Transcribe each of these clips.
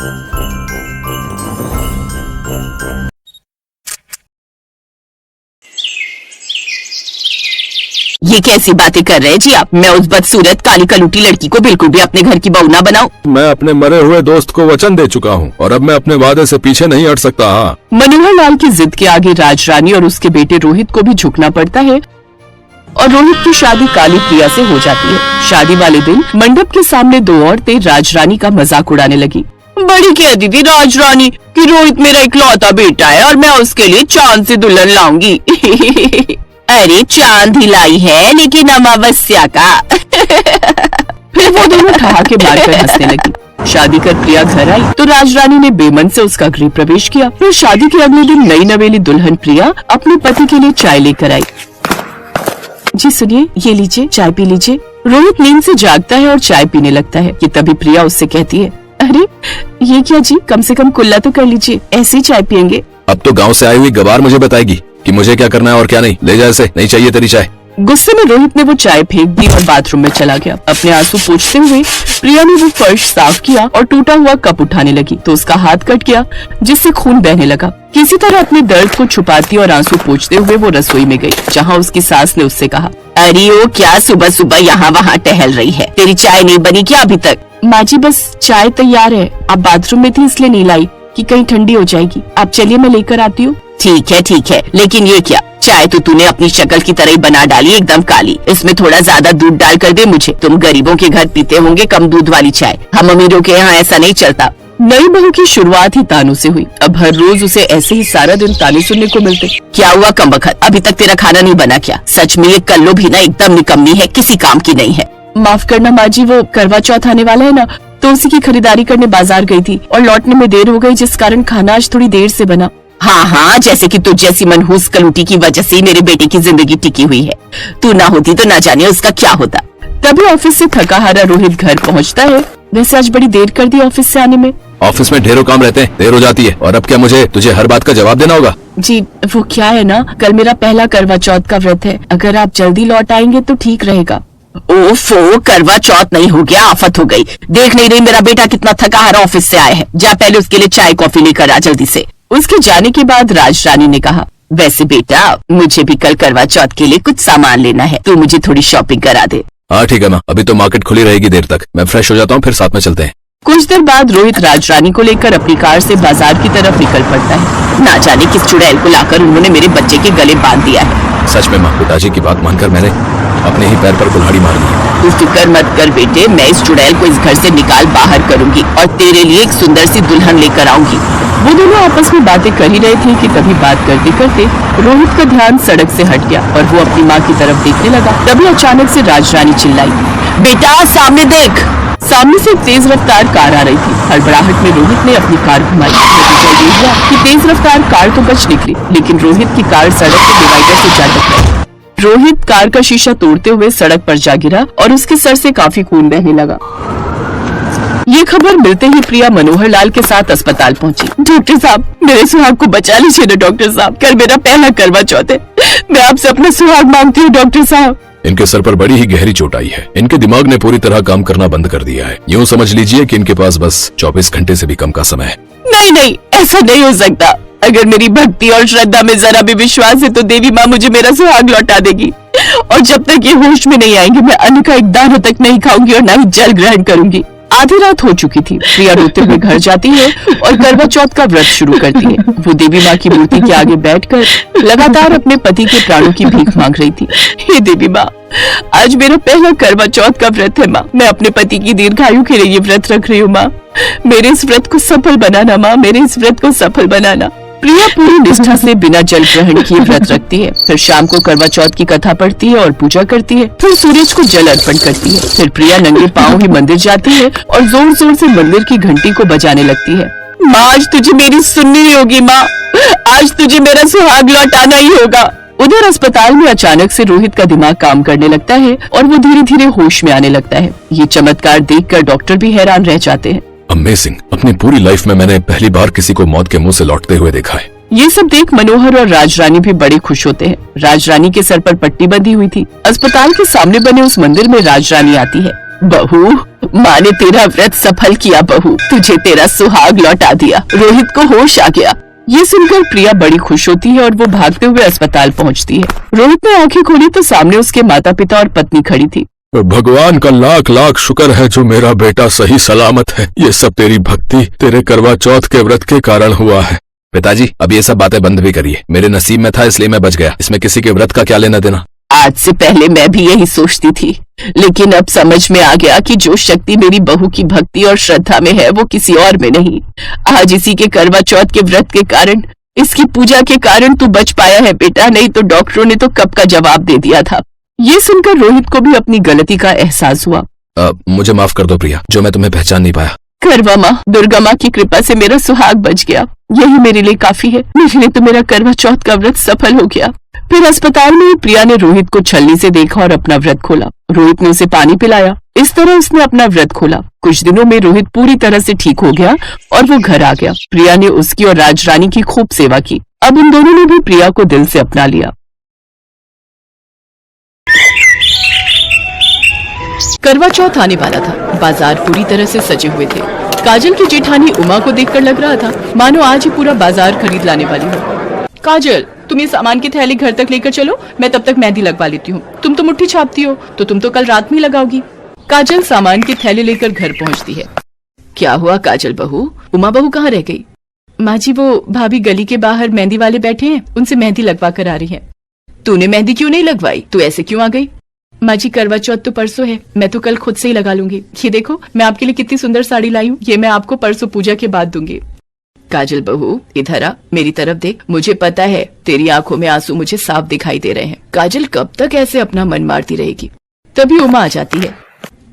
ये कैसी बातें कर रहे हैं जी आप? मैं उस बदसूरत काली कलूटी लड़की को बिल्कुल भी अपने घर की बहू ना बनाऊं। मैं अपने मरे हुए दोस्त को वचन दे चुका हूँ और अब मैं अपने वादे से पीछे नहीं हट सकता। मनोहर लाल की जिद के आगे राज रानी और उसके बेटे रोहित को भी झुकना पड़ता है और रोहित की शादी काली प्रिया से हो जाती है। शादी वाले दिन मंडप के सामने दो औरतें राज रानी का मजाक उड़ाने लगी। बड़ी कहती थी राज रानी कि रोहित मेरा इकलौता बेटा है और मैं उसके लिए चांद से दुल्हन लाऊंगी। अरे चांद ही लाई है लेकिन अमावस्या का। फिर वो दोनों ठहाके मारकर हंसने लगी। शादी कर प्रिया घर आई तो राज रानी ने बेमन से उसका गृह प्रवेश किया। फिर शादी के अगले दिन नई नवेली दुल्हन प्रिया अपने पति के लिए चाय लेकर आई। जी सुनिए, ये लीजिए, चाय पी लीजिए। रोहित नींद से जागता है और चाय पीने लगता है कि तभी प्रिया उससे कहती है, अरे ये क्या जी, कम से कम कुल्ला तो कर लीजिए, ऐसे ही चाय पियेंगे। अब तो गांव से आई हुई गवार मुझे बताएगी कि मुझे क्या करना है और क्या नहीं। ले जा इसे, नहीं चाहिए तेरी चाय। गुस्से में रोहित ने वो चाय फेंक दी और बाथरूम में चला गया। अपने आंसू पोंछते हुए प्रिया ने वो फर्श साफ किया और टूटा हुआ कप उठाने लगी तो उसका हाथ कट गया जिससे खून बहने लगा। किसी तरह अपने दर्द को छुपाती और आंसू पोंछते हुए वो रसोई में गई जहाँ उसकी सास ने उससे कहा, अरे ओ क्या सुबह सुबह यहाँ वहाँ टहल रही है, तेरी चाय नहीं बनी क्या अभी तक? माँ जी बस चाय तैयार है, आप बाथरूम में थी इसलिए नहीं लाई कि कहीं ठंडी हो जाएगी। आप चलिए मैं लेकर आती हूँ। ठीक है, लेकिन ये क्या, चाय तो तूने अपनी शक्ल की तरह ही बना डाली, एकदम काली। इसमें थोड़ा ज्यादा दूध डाल कर दे मुझे। तुम गरीबों के घर पीते होंगे कम दूध वाली चाय, हम अमीरों के यहाँ ऐसा नहीं चलता। नई बहू की शुरुआत ही तानों से हुई। अब हर रोज उसे ऐसे ही सारा दिन ताने सुनने को मिलते। क्या हुआ कमबख्त, अभी तक तेरा खाना नहीं बना क्या? सच में ये कल्लो भी ना एकदम निकम्मी है, किसी काम की नहीं है। माफ करना माँ जी, वो करवा चौथ आने वाला है ना, तो उसी की खरीदारी करने बाजार गई थी और लौटने में देर हो गई जिस कारण खाना आज थोड़ी देर से बना। हाँ, जैसे कि तुझ जैसी मनहूस कलूटी की वजह से मेरे बेटे की जिंदगी टिकी हुई है। तू ना होती तो ना जाने उसका क्या होता। तभी ऑफिस से थका हारा रोहित घर पहुंचता है। वैसे आज बड़ी देर कर दी ऑफिस से आने में। ऑफिस में ढेरों काम रहते हैं, देर हो जाती है और अब क्या मुझे तुझे हर बात का जवाब देना होगा? जी वो क्या है ना, कल मेरा पहला करवा चौथ का व्रत है, अगर आप जल्दी लौट आएंगे तो ठीक रहेगा। ओफो, करवा चौथ नहीं हो गया, आफत हो गई। देख नहीं रही मेरा बेटा कितना थका हारा ऑफिस से आया है, जा पहले उसके लिए चाय कॉफी लेकर आ जल्दी से। उसके जाने के बाद राज रानी ने कहा, वैसे बेटा मुझे भी कल करवा चौथ के लिए कुछ सामान लेना है, तू मुझे थोड़ी शॉपिंग करा दे। हाँ ठीक है माँ, अभी तो मार्केट खुली रहेगी देर तक, मैं फ्रेश हो जाता हूँ फिर साथ में चलते हैं। कुछ देर बाद रोहित राज रानी को लेकर अपनी कार से बाजार की तरफ निकल पड़ता है। ना जाने किस चुड़ैल को लाकर उन्होंने मेरे बच्चे के गले बांध दिया है। सच में माँ, पिताजी की बात मानकर मैंने अपने ही पैर पर कुल्हाड़ी मार दी। तू फिक्र मत कर बेटे, मैं इस चुड़ैल को इस घर से निकाल बाहर करूंगी और तेरे लिए एक सुंदर सी दुल्हन लेकर आऊंगी। वो दोनों आपस में बातें कर ही रहे थे कि तभी बात करते करते रोहित का ध्यान सड़क से हट गया और वो अपनी माँ की तरफ देखने लगा। तभी अचानक से राज रानी चिल्लाई, बेटा सामने देख। सामने से तेज रफ्तार कार आ रही थी। हड़बड़ाहट में रोहित ने अपनी कार घुमाई। नतीजा ये हुआ कि तेज रफ्तार कार तो बच निकली लेकिन रोहित की कार सड़क के डिवाइडर से जा टकराई। रोहित कार का शीशा तोड़ते हुए सड़क पर जा गिरा और उसके सर से काफी खून बहने लगा। ये खबर मिलते ही प्रिया मनोहर लाल के साथ अस्पताल पहुंची। डॉक्टर साहब, मेरे सुहाग को बचा लीजिए ना डॉक्टर साहब, कल मेरा पहला करवा चौथ है, मैं आपसे अपना सुहाग मांगती हूँ डॉक्टर साहब। इनके सर पर बड़ी ही गहरी चोट आई है, इनके दिमाग ने पूरी तरह काम करना बंद कर दिया है। यूँ समझ लीजिए कि इनके पास बस 24 घंटे से भी कम का समय है। नहीं, ऐसा नहीं हो सकता। अगर मेरी भक्ति और श्रद्धा में जरा भी विश्वास है तो देवी माँ मुझे मेरा सुहाग लौटा देगी और जब तक ये होश में नहीं आएंगे मैं अन्न का एक दाना तक नहीं खाऊंगी और न ही जल ग्रहण करूंगी। आधी रात हो चुकी थी। प्रिया रोते हुए घर जाती है और करवा चौथ का व्रत शुरू करती है। वो देवी माँ की मूर्ति के आगे बैठकर लगातार अपने पति के प्राणों की भीख मांग रही थी। हे देवी माँ, आज मेरा पहला करवा चौथ का व्रत है माँ, मैं अपने पति की दीर्घायु के लिए ये व्रत रख रही हूँ माँ, मेरे इस व्रत को सफल बनाना माँ, मेरे इस व्रत को सफल बनाना। प्रिया पूरी निष्ठा से बिना जल ग्रहण किए व्रत रखती है। फिर शाम को करवा चौथ की कथा पढ़ती है और पूजा करती है। फिर सूरज को जल अर्पण करती है। फिर प्रिया नंगे पांव ही मंदिर जाती है और जोर जोर से मंदिर की घंटी को बजाने लगती है। माँ आज तुझे मेरी सुननी होगी माँ, आज तुझे मेरा सुहाग लौटाना ही होगा। उधर अस्पताल में अचानक से रोहित का दिमाग काम करने लगता है और वो धीरे धीरे होश में आने लगता है। ये चमत्कार देखकर डॉक्टर भी हैरान रह जाते हैं। अमेजिंग, अपनी पूरी लाइफ में मैंने पहली बार किसी को मौत के मुंह से लौटते हुए देखा है। ये सब देख मनोहर और राज रानी भी बड़े खुश होते हैं। राज रानी के सर पर पट्टी बंधी हुई थी। अस्पताल के सामने बने उस मंदिर में राज रानी आती है। बहू, माँ ने तेरा व्रत सफल किया बहू, तुझे तेरा सुहाग लौटा दिया। रोहित को होश आ गया। ये सुनकर प्रिया बड़ी खुश होती है और वो भागते हुए अस्पताल पहुंचती है। रोहित ने आंखें खोली तो सामने उसके माता पिता और पत्नी खड़ी थी। भगवान का लाख लाख शुक्र है जो मेरा बेटा सही सलामत है। ये सब तेरी भक्ति, तेरे करवा चौथ के व्रत के कारण हुआ है। पिताजी, अब ये सब बातें बंद भी करिए। मेरे नसीब में था इसलिए मैं बच गया। इसमें किसी के व्रत का क्या लेना देना। आज से पहले मैं भी यही सोचती थी, लेकिन अब समझ में आ गया कि जो शक्ति मेरी बहू की भक्ति और श्रद्धा में है वो किसी और में नहीं। आज इसी के करवा चौथ के व्रत के कारण, इसकी पूजा के कारण तू बच पाया है बेटा, नहीं तो डॉक्टरों ने तो कब का जवाब दे दिया था। ये सुनकर रोहित को भी अपनी गलती का एहसास हुआ। मुझे माफ कर दो प्रिया, जो मैं तुम्हें पहचान नहीं पाया। करवा माँ, दुर्गा माँ की कृपा से मेरा सुहाग बच गया, यही मेरे लिए काफी है। मेरे लिए तो मेरा करवा चौथ का व्रत सफल हो गया। फिर अस्पताल में प्रिया ने रोहित को छलनी से देखा और अपना व्रत खोला। रोहित ने उसे पानी पिलाया। इस तरह उसने अपना व्रत खोला। कुछ दिनों में रोहित पूरी तरह से ठीक हो गया और वो घर आ गया। प्रिया ने उसकी और राजरानी की खूब सेवा की। अब उन दोनों ने भी प्रिया को दिल से अपना लिया। करवा चौथ आने वाला था। बाजार पूरी तरह से सजे हुए थे। काजल की जेठानी उमा को देखकर लग रहा था मानो आज ही पूरा बाजार खरीद लाने वाली हो। काजल, तुम ये सामान की थैली घर तक लेकर चलो, मैं तब तक मेहंदी लगवा लेती हूँ। तुम तो मुट्ठी छापती हो, तो तुम तो कल रात में ही लगाओगी। काजल सामान की थैली लेकर घर पहुँचती है। क्या हुआ काजल बहू, उमा बहू कहाँ रह गई? माँ जी, वो भाभी गली के बाहर मेहंदी वाले बैठे हैं, उनसे मेहंदी लगवा कर आ रही है। तूने मेहंदी क्यों नहीं लगवाई? तू ऐसे क्यों आ गई? माँ जी, करवा चौथ तो परसों है, मैं तो कल खुद से ही लगा लूंगी। ये देखो मैं आपके लिए कितनी सुंदर साड़ी लाई हूँ, ये मैं आपको परसों पूजा के बाद दूंगी। काजल बहू, इधर आ, मेरी तरफ देख। मुझे पता है तेरी आंखों में आंसू मुझे साफ दिखाई दे रहे हैं। काजल कब तक ऐसे अपना मन मारती रहेगी? तभी उमा आ जाती है।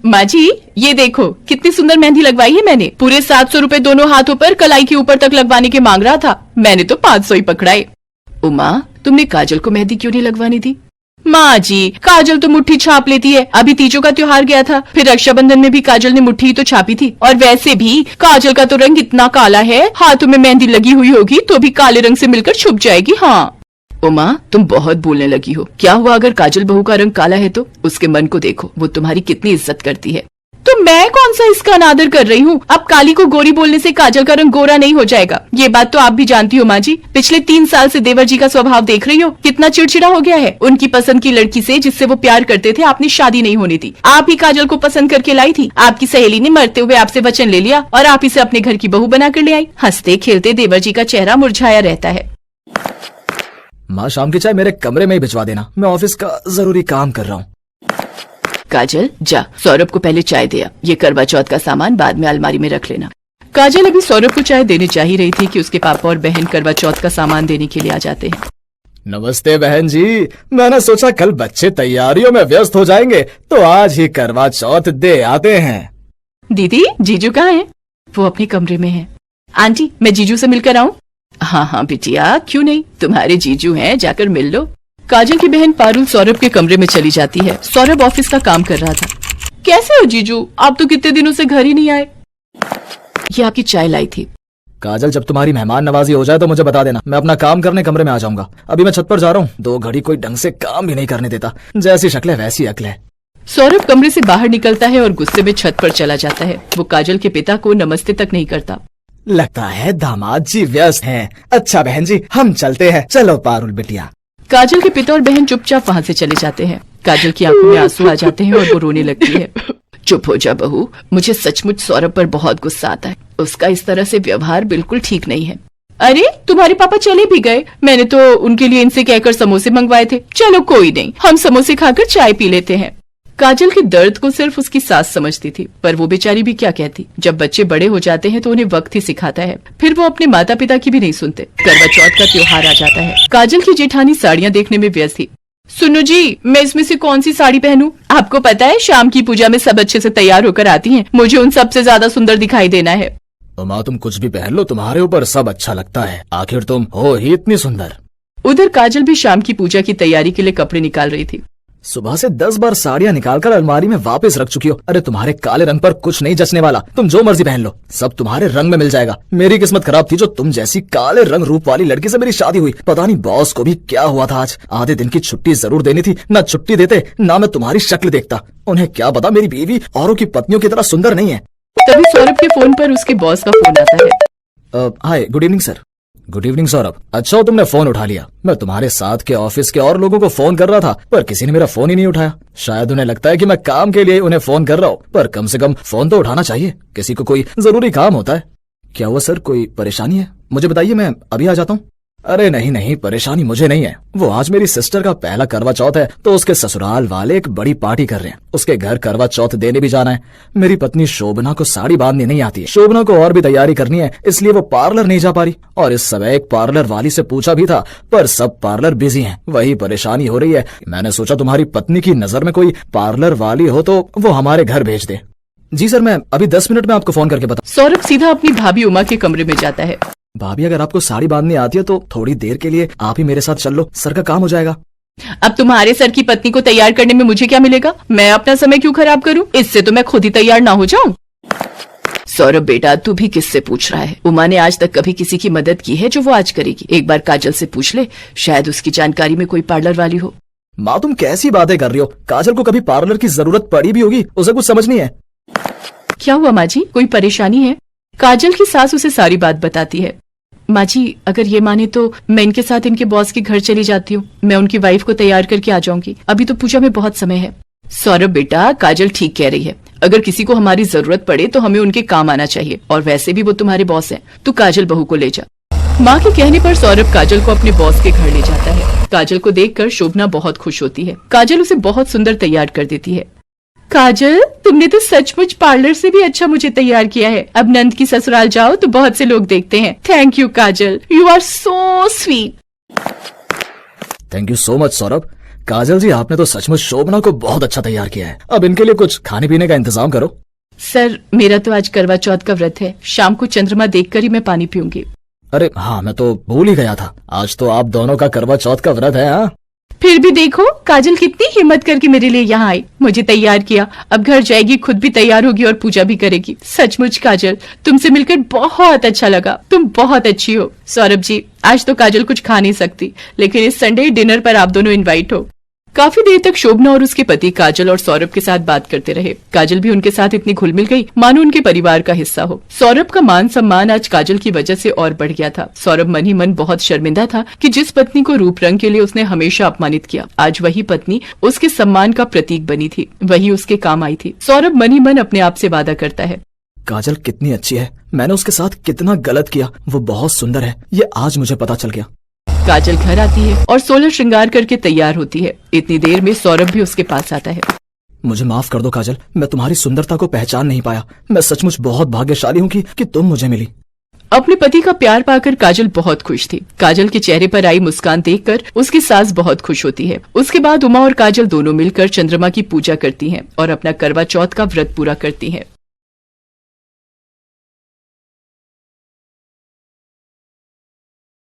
माँ जी, ये देखो कितनी सुंदर मेहंदी लगवाई है मैंने। पूरे 700 रुपए दोनों हाथों पर कलाई के ऊपर तक लगवाने के मांग रहा था, मैंने तो 500 ही पकड़ाए। उमा, तुमने काजल को मेहंदी क्यों नहीं लगवानी दी? माँ जी, काजल तो मुट्ठी छाप लेती है। अभी तीजों का त्योहार गया था, फिर रक्षाबंधन में भी काजल ने मुट्ठी ही तो छापी थी। और वैसे भी काजल का तो रंग इतना काला है, हाथों में मेहंदी लगी हुई होगी तो भी काले रंग से मिलकर छुप जाएगी। हाँ उमा, तुम बहुत बोलने लगी हो। क्या हुआ अगर काजल बहू का रंग काला है तो? उसके मन को देखो, वो तुम्हारी कितनी इज्जत करती है। तो मैं कौन सा इसका अनादर कर रही हूँ? अब काली को गोरी बोलने से काजल का रंग गोरा नहीं हो जाएगा, ये बात तो आप भी जानती हो माँ जी। पिछले 3 साल से देवर जी का स्वभाव देख रही हो, कितना चिड़चिड़ा हो गया है। उनकी पसंद की लड़की से जिससे वो प्यार करते थे आपने शादी नहीं होने दी। आप ही काजल को पसंद करके लाई थी। आपकी सहेली ने मरते हुए आपसे वचन ले लिया और आप इसे अपने घर की बहू बनाकर ले आई। हंसते खेलते देवर जी का चेहरा मुरझाया रहता है। माँ, शाम की चाय मेरे कमरे में ही भिजवा देना, मैं ऑफिस का जरूरी काम कर रहा हूँ। काजल जा, सौरभ को पहले चाय दे आ। ये करवा चौथ का सामान बाद में अलमारी में रख लेना। काजल अभी सौरभ को चाय देने जा ही रही थी कि उसके पापा और बहन करवा चौथ का सामान देने के लिए आ जाते हैं। नमस्ते बहन जी, मैंने सोचा कल बच्चे तैयारियों में व्यस्त हो जाएंगे तो आज ही करवा चौथ दे आते हैं। दीदी, जीजू कहाँ है? वो अपने कमरे में है। आंटी, मैं जीजू से मिलकर आऊँ? हाँ हाँ बिटिया, क्यों नहीं, तुम्हारे जीजू हैं, जाकर मिल लो। काजल की बहन पारुल सौरभ के कमरे में चली जाती है। सौरभ ऑफिस का काम कर रहा था। कैसे हो जीजू, आप तो कितने दिनों से घर ही नहीं आए। ये आपकी चाय लाई थी। काजल, जब तुम्हारी मेहमान नवाजी हो जाए तो मुझे बता देना, मैं अपना काम करने कमरे में आ जाऊंगा। अभी मैं छत पर जा रहा हूँ, 2 घड़ी कोई ढंग से काम भी नहीं करने देता। जैसी शक्ल है वैसी अक्ल है। सौरभ कमरे से बाहर निकलता है और गुस्से में छत पर चला जाता है। वो काजल के पिता को नमस्ते तक नहीं करता। लगता है दामाद जी व्यस्त हैं। अच्छा बहन जी, हम चलते हैं। चलो पारुल बिटिया। काजल के पिता और बहन चुपचाप वहाँ से चले जाते हैं। काजल की आंखों में आंसू आ जाते हैं और वो रोने लगती है। चुप हो जा बहू, मुझे सचमुच सौरभ पर बहुत गुस्सा आता है। उसका इस तरह से व्यवहार बिल्कुल ठीक नहीं है। अरे तुम्हारे पापा चले भी गए, मैंने तो उनके लिए इनसे कहकर समोसे मंगवाए थे। चलो कोई नहीं, हम समोसे खाकर चाय पी लेते हैं। काजल के दर्द को सिर्फ उसकी सास समझती थी, पर वो बेचारी भी क्या कहती। जब बच्चे बड़े हो जाते हैं तो उन्हें वक्त ही सिखाता है, फिर वो अपने माता पिता की भी नहीं सुनते। करवा चौथ का त्योहार आ जाता है। काजल की जेठानी साड़ियाँ देखने में व्यस्त थी। सुनो जी, मैं इसमें से कौन सी साड़ी पहनूं? आपको पता है शाम की पूजा में सब अच्छे से तैयार होकर आती हैं, मुझे उन सबसे ज्यादा सुंदर दिखाई देना है। माँ, तुम कुछ भी पहन लो, तुम्हारे ऊपर सब अच्छा लगता है, आखिर तुम हो ही इतनी सुंदर। उधर काजल भी शाम की पूजा की तैयारी के लिए कपड़े निकाल रही थी। सुबह से 10 बार साड़ियाँ निकालकर अलमारी में वापस रख चुकी हो। अरे तुम्हारे काले रंग पर कुछ नहीं जचने वाला, तुम जो मर्जी पहन लो, सब तुम्हारे रंग में मिल जाएगा। मेरी किस्मत खराब थी जो तुम जैसी काले रंग रूप वाली लड़की से मेरी शादी हुई। पता नहीं बॉस को भी क्या हुआ था आज, आधे दिन की छुट्टी जरूर देनी थी, ना छुट्टी देते ना मैं तुम्हारी शक्ल देखता। उन्हें क्या पता मेरी बीवी औरों की पत्नियों की तरह सुंदर नहीं है। तभी सौरभ के फोन पर उसके बॉस का फोन आता है। Hi, good evening sir. Good evening Saurabh. अच्छा तुमने फोन उठा लिया। मैं तुम्हारे साथ के ऑफिस के और लोगों को फोन कर रहा था पर किसी ने मेरा फोन ही नहीं उठाया। शायद उन्हें लगता है कि मैं काम के लिए उन्हें फोन कर रहा हूँ, पर कम से कम फोन तो उठाना चाहिए, किसी को कोई जरूरी काम होता है। क्या हुआ सर, कोई परेशानी है? मुझे बताइए, मैं अभी आ जाता हूँ। अरे नहीं नहीं, परेशानी मुझे नहीं है। वो आज मेरी सिस्टर का पहला करवा चौथ है तो उसके ससुराल वाले एक बड़ी पार्टी कर रहे हैं। उसके घर करवा चौथ देने भी जाना है। मेरी पत्नी शोभना को साड़ी बांधनी नहीं आती है। शोभना को और भी तैयारी करनी है, इसलिए वो पार्लर नहीं जा पा रही। और इस समय एक पार्लर वाली से पूछा भी था पर सब पार्लर बिजी हैं, वही परेशानी हो रही है। मैंने सोचा तुम्हारी पत्नी की नजर में कोई पार्लर वाली हो तो वो हमारे घर भेज दे। जी सर, मैं अभी 10 मिनट में आपको फोन करके बता। सौरभ सीधा अपनी भाभी उमा के कमरे में जाता है। भाभी, अगर आपको साड़ी बांधनी आती है तो थोड़ी देर के लिए आप ही मेरे साथ चल लो, सर का काम हो जाएगा। अब तुम्हारे सर की पत्नी को तैयार करने में मुझे क्या मिलेगा? मैं अपना समय क्यों खराब करूं? इससे तो मैं खुद ही तैयार ना हो जाऊं। सौरभ बेटा, तू भी किससे पूछ रहा है? उमा ने आज तक कभी किसी की मदद की है जो वो आज करेगी? एक बार काजल से पूछ ले, शायद उसकी जानकारी में कोई पार्लर वाली हो। माँ, तुम कैसी बातें कर रही हो? काजल को कभी पार्लर की जरूरत पड़ी भी होगी, उसे कुछ समझ नहीं है। क्या हुआ माँ जी, कोई परेशानी है? काजल की सास उसे सारी बात बताती है। माँ जी, अगर ये माने तो मैं इनके साथ इनके बॉस के घर चली जाती हूँ। मैं उनकी वाइफ को तैयार करके आ जाऊंगी, अभी तो पूजा में बहुत समय है। सौरभ बेटा, काजल ठीक कह रही है। अगर किसी को हमारी जरूरत पड़े तो हमें उनके काम आना चाहिए, और वैसे भी वो तुम्हारे बॉस हैं। तू काजल बहू को ले जा। माँ के कहने पर सौरभ काजल को अपने बॉस के घर ले जाता है। काजल को देखकर शोभना बहुत खुश होती है। काजल उसे बहुत सुंदर तैयार कर देती है। काजल, तुमने तो सचमुच पार्लर से भी अच्छा मुझे तैयार किया है। अब नंद की ससुराल जाओ तो बहुत से लोग देखते हैं। Thank you Kajal, you are so sweet. Thank you so much Saurabh. Kajal ji, आपने तो सचमुच शोभना को बहुत अच्छा तैयार किया है। अब इनके लिए कुछ खाने पीने का इंतजाम करो। सर, मेरा तो आज करवा चौथ का व्रत है। शाम को चंद्रमा देखकर ही मैं पानी पीऊंगी। अरे हाँ, मैं तो भूल ही गया था, आज तो आप दोनों का करवा चौथ का व्रत है। हाँ, फिर भी देखो काजल कितनी हिम्मत करके मेरे लिए यहाँ आई, मुझे तैयार किया। अब घर जाएगी, खुद भी तैयार होगी और पूजा भी करेगी। सचमुच काजल, तुमसे मिलकर बहुत अच्छा लगा। तुम बहुत अच्छी हो। सौरभ जी, आज तो काजल कुछ खा नहीं सकती, लेकिन इस संडे डिनर पर आप दोनों इनवाइट हो। काफी देर तक शोभना और उसके पति काजल और सौरभ के साथ बात करते रहे। काजल भी उनके साथ इतनी घुल मिल गई मानो उनके परिवार का हिस्सा हो। सौरभ का मान सम्मान आज काजल की वजह से और बढ़ गया था। सौरभ मन ही मन बहुत शर्मिंदा था कि जिस पत्नी को रूप रंग के लिए उसने हमेशा अपमानित किया, आज वही पत्नी उसके सम्मान का प्रतीक बनी थी, वही उसके काम आई थी। सौरभ मन ही मन अपने आप से वादा करता है, काजल कितनी अच्छी है, मैंने उसके साथ कितना गलत किया, वो बहुत सुंदर है, ये आज मुझे पता चल गया। काजल घर आती है और 16 श्रृंगार करके तैयार होती है। इतनी देर में सौरभ भी उसके पास आता है। मुझे माफ कर दो काजल, मैं तुम्हारी सुंदरता को पहचान नहीं पाया। मैं सचमुच बहुत भाग्यशाली हूँ कि तुम मुझे मिली। अपने पति का प्यार पाकर काजल बहुत खुश थी। काजल के चेहरे पर आई मुस्कान देखकर उसकी सास बहुत खुश होती है। उसके बाद उमा और काजल दोनों मिलकर चंद्रमा की पूजा करती हैं और अपना करवा चौथ का व्रत पूरा करती हैं।